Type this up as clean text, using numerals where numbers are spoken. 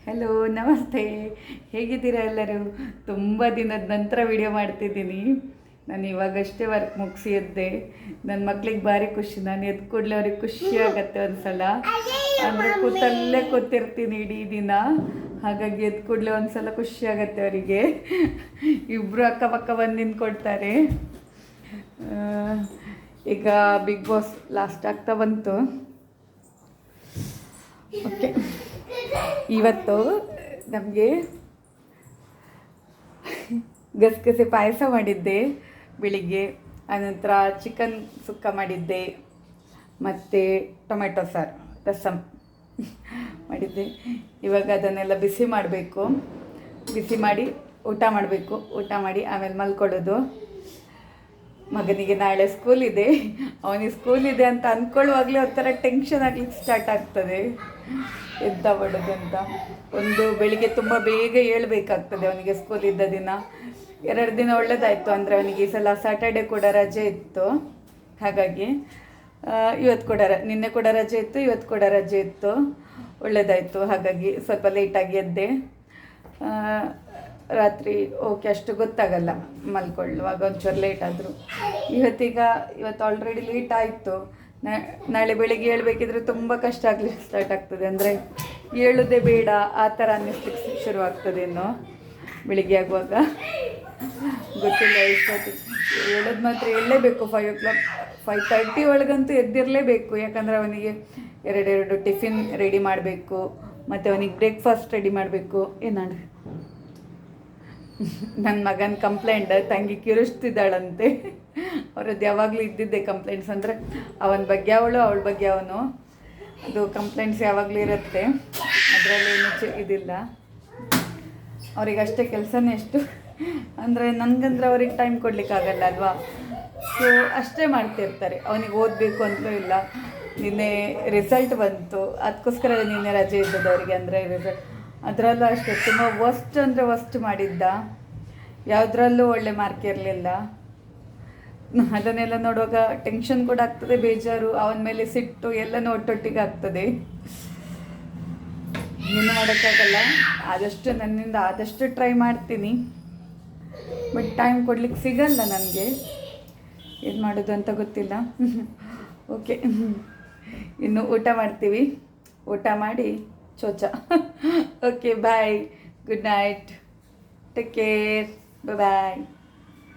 Hello, ನಮಸ್ತೆ. ಹೇಗಿದ್ದೀರಾ ಎಲ್ಲರೂ? ತುಂಬ ದಿನದ ನಂತರ ವಿಡಿಯೋ ಮಾಡ್ತಿದ್ದೀನಿ. ನಾನು ಇವಾಗಷ್ಟೇ ವರ್ಕ್ ಮುಗಿಸಿ ಎದ್ದೆ. ನನ್ನ ಮಕ್ಳಿಗೆ ಭಾರಿ ಖುಷಿ. ನಾನು ಎದ್ದು ಕೂಡಲೇ ಅವ್ರಿಗೆ ಖುಷಿ ಆಗುತ್ತೆ ಒಂದ್ಸಲ. ಅಂದರೆ ಕೂತಲ್ಲೇ ಕೂತಿರ್ತೀನಿ ಇಡೀ ದಿನ. ಹಾಗಾಗಿ ಎದ್ದು ಕೂಡಲೇ ಒಂದ್ಸಲ ಖುಷಿ ಆಗುತ್ತೆ ಅವರಿಗೆ. ಇಬ್ಬರು ಅಕ್ಕಪಕ್ಕ ಬಂದು ನಿಂತ್ಕೊಳ್ತಾರೆ. ಈಗ ಬಿಗ್ ಬಾಸ್ ಲಾಸ್ಟ್ ಆಗ್ತಾ ಬಂತು. ಓಕೆ, ಇವತ್ತು ನಮಗೆ ಗಸಗಸೆ ಪಾಯಸ ಮಾಡಿದ್ದೆ ಬೆಳಿಗ್ಗೆ. ಆನಂತರ ಚಿಕನ್ ಸುಕ್ಕ ಮಾಡಿದ್ದೆ ಮತ್ತು ಟೊಮೆಟೊ ಸಾರು, ರಸಮ್ ಮಾಡಿದ್ದೆ. ಇವಾಗ ಅದನ್ನೆಲ್ಲ ಬಿಸಿ ಮಾಡಬೇಕು. ಬಿಸಿ ಮಾಡಿ ಊಟ ಮಾಡಬೇಕು. ಊಟ ಮಾಡಿ ಆಮೇಲೆ ಮಲ್ಕೊಳ್ಳೋದು. ಮಗನಿಗೆ ನಾಳೆ ಸ್ಕೂಲ್ ಇದೆ. ಅವನಿಗೆ ಸ್ಕೂಲ್ ಇದೆ ಅಂತ ಅಂದ್ಕೊಳ್ಳುವಾಗಲೇ ಒಂಥರ ಟೆನ್ಷನ್ ಆಗ್ಲಿಕ್ಕೆ ಸ್ಟಾರ್ಟ್ ಆಗ್ತದೆ. ಎದ್ದ ಬಡೋದು ಅಂತ. ಒಂದು ಬೆಳಿಗ್ಗೆ ತುಂಬ ಬೇಗ ಏಳಬೇಕಾಗ್ತದೆ ಅವನಿಗೆ ಸ್ಕೂಲ್ ಇದ್ದ ದಿನ. 2 ದಿನ ಒಳ್ಳೆಯದಾಯಿತು. ಅಂದರೆ ಅವನಿಗೆ ಈ ಸಲ ಸ್ಯಾಟರ್ಡೆ ಕೂಡ ರಜೆ ಇತ್ತು. ಹಾಗಾಗಿ ಇವತ್ತು ಕೂಡ ನಿನ್ನೆ ಕೂಡ ರಜೆ ಇತ್ತು, ಇವತ್ತು ಕೂಡ ರಜೆ ಇತ್ತು. ಒಳ್ಳೆಯದಾಯಿತು. ಹಾಗಾಗಿ ಸ್ವಲ್ಪ ಲೇಟಾಗಿ ಎದ್ದೆ. ರಾತ್ರಿ ಓಕೆ ಅಷ್ಟು ಗೊತ್ತಾಗಲ್ಲ, ಮಲ್ಕೊಳ್ಳುವಾಗ ಒಂಚೂರು ಲೇಟ್ ಆದರು. ಇವತ್ತು ಆಲ್ರೆಡಿ ಲೇಟ್ ಆಯಿತು. ನಾಳೆ ಬೆಳಿಗ್ಗೆ ಏಳಬೇಕಿದ್ರೆ ತುಂಬ ಕಷ್ಟ ಆಗಲಿಕ್ಕೆ ಸ್ಟಾರ್ಟ್ ಆಗ್ತದೆ. ಅಂದರೆ ಏಳೋದೇ ಬೇಡ ಆ ಥರ ಅನ್ನಿಸ್ಲಿಕ್ಕೆ ಶುರುವಾಗ್ತದೆ. ಇನ್ನು ಬೆಳಿಗ್ಗೆ ಆಗುವಾಗ ಗೊತ್ತಿಲ್ಲ ಎಷ್ಟೊತ್ತು ಹೇಳೋದು. ಮಾತ್ರ ಏಳಲೇಬೇಕು. 5:30 ಒಳಗಂತೂ ಎದ್ದಿರಲೇಬೇಕು. ಯಾಕಂದರೆ ಅವನಿಗೆ ಎರಡು ಟಿಫಿನ್ ರೆಡಿ ಮಾಡಬೇಕು, ಮತ್ತು ಅವನಿಗೆ ಬ್ರೇಕ್ಫಾಸ್ಟ್ ರೆಡಿ ಮಾಡಬೇಕು. ಏನಾಡು ನನ್ನ ಮಗನ ಕಂಪ್ಲೇಂಟ್, ತಂಗಿ ಕಿರಿಸ್ತಿದ್ದಾಳಂತೆ. ಅವರದ್ದು ಯಾವಾಗಲೂ ಇದ್ದಿದ್ದೆ ಕಂಪ್ಲೇಂಟ್ಸ್. ಅಂದರೆ ಅವನ ಬಗ್ಗೆ ಅವಳು, ಅವಳ ಬಗ್ಗೆ ಅವನು. ಅದು ಕಂಪ್ಲೇಂಟ್ಸ್ ಯಾವಾಗಲೂ ಇರುತ್ತೆ. ಅದರಲ್ಲಿ ಏನು ಇದಿಲ್ಲ. ಅವರಿಗಷ್ಟೇ ಕೆಲಸನೇ ಎಷ್ಟು. ಅಂದರೆ ನನಗಂದ್ರೆ ಅವ್ರಿಗೆ ಟೈಮ್ ಕೊಡಲಿಕ್ಕಾಗಲ್ಲ ಅಲ್ವಾ. ಸೊ ಅಷ್ಟೇ ಮಾಡ್ತಿರ್ತಾರೆ. ಅವನಿಗೆ ಓದಬೇಕು ಅಂತಲೂ ಇಲ್ಲ. ನಿನ್ನೆ ರಿಸಲ್ಟ್ ಬಂತು, ಅದಕ್ಕೋಸ್ಕರ ನಿನ್ನೆ ರಜೆ ಇದ್ದದ್ದು ಅವರಿಗೆ. ಅಂದರೆ ರಿಸಲ್ಟ್ ಅದರಲ್ಲೂ ಅಷ್ಟೇ ತುಂಬ ವರ್ಸ್ಟ್ ಮಾಡಿದ್ದ. ಯಾವುದ್ರಲ್ಲೂ ಒಳ್ಳೆ ಮಾರ್ಕ್ ಇರಲಿಲ್ಲ. ಅದನ್ನೆಲ್ಲ ನೋಡುವಾಗ ಟೆನ್ಷನ್ ಕೂಡ ಆಗ್ತದೆ, ಬೇಜಾರು, ಅವನ ಮೇಲೆ ಸಿಟ್ಟು ಎಲ್ಲನೂ ಒಟ್ಟೊಟ್ಟಿಗೆ ಆಗ್ತದೆ. ಏನು ಮಾಡೋಕ್ಕಾಗಲ್ಲ. ನನ್ನಿಂದ ಆದಷ್ಟು ಟ್ರೈ ಮಾಡ್ತೀನಿ. ಬಟ್ ಟೈಮ್ ಕೊಡ್ಲಿಕ್ಕೆ ಸಿಗಲ್ಲ ನನಗೆ. ಏನು ಮಾಡೋದು ಅಂತ ಗೊತ್ತಿಲ್ಲ. ಓಕೆ, ಇನ್ನು ಊಟ ಮಾಡ್ತೀವಿ. ಊಟ ಮಾಡಿ ಚೋಚ. ಓಕೆ, ಬಾಯ್, ಗುಡ್ ನೈಟ್, ಟೇಕ್ ಕೇರ್, ಬಾಯ್.